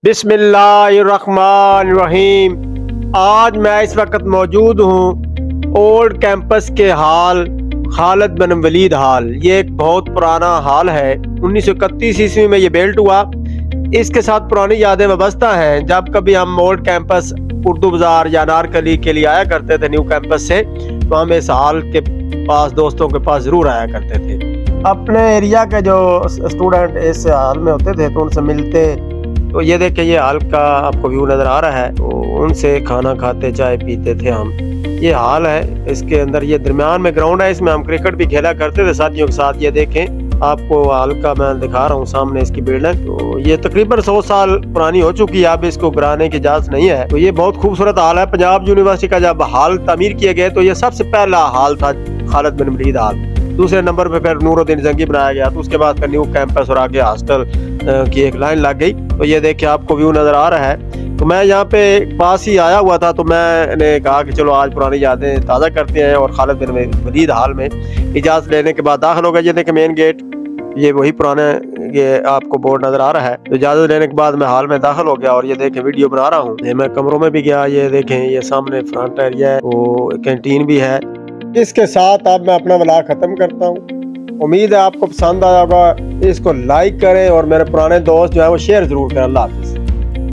बिस्मिल्लाहिर्रहमानिर्रहीम। आज मैं इस वक्त मौजूद हूँ ओल्ड कैंपस के हाल खालिद बिन वलीद हाल। ये एक बहुत पुराना हाल है, 1931 ईस्वी में ये बिल्ट हुआ। इसके साथ पुरानी यादें वाबस्ता हैं। जब कभी हम ओल्ड कैंपस उर्दू बाजार या अनारकली के लिए आया करते थे न्यू कैंपस से, तो हम इस हाल के पास दोस्तों के पास ज़रूर आया करते थे। अपने एरिया के जो स्टूडेंट इस हाल में होते थे तो उनसे मिलते। तो ये देखिए, ये हाल का आपको व्यू नज़र आ रहा है। तो उनसे खाना खाते, चाय पीते थे हम। ये हाल है, इसके अंदर ये दरमियान में ग्राउंड है, इसमें हम क्रिकेट भी खेला करते थे साथियों के साथ। ये देखें, आपको हाल का मैं दिखा रहा हूँ सामने इसकी बिल्डिंग। तो ये तकरीबन 100 साल पुरानी हो चुकी है, अब इसको गिराने की इजाज़त नहीं है। तो ये बहुत खूबसूरत हाल है। पंजाब यूनिवर्सिटी का जब हाल तामीर किए गए तो ये सबसे पहला हाल था खालिद बिन वलीद हाल। दूसरे नंबर पे फिर नूरुद्दीन जंगी बनाया गया, तो उसके बाद फिर न्यू कैंपस और आगे हॉस्टल की एक लाइन लग गई। तो ये देखिए, आपको व्यू नज़र आ रहा है। तो मैं यहाँ पे पास ही आया हुआ था, तो मैंने कहा कि चलो आज पुरानी यादें ताज़ा करते हैं और खालिद बिन वलीद हाल में इजाज़त लेने के बाद दाखिल हो गए। ये देखिए मेन गेट, ये वही पुराने ये आपको बोर्ड नज़र आ रहा है। तो इजाज़त लेने के बाद मैं हाल में दाखिल हो गया और ये देखें वीडियो बना रहा हूँ। मैं कमरों में भी गया। ये देखें, ये सामने फ्रंट एरिया है, वो कैंटीन भी है। इसके साथ अब मैं अपना व्लॉग ख़त्म करता हूँ। उम्मीद है आपको पसंद आया होगा। इसको लाइक करें और मेरे पुराने दोस्त जो है वो शेयर ज़रूर करें। अल्लाह हाफ़िज़।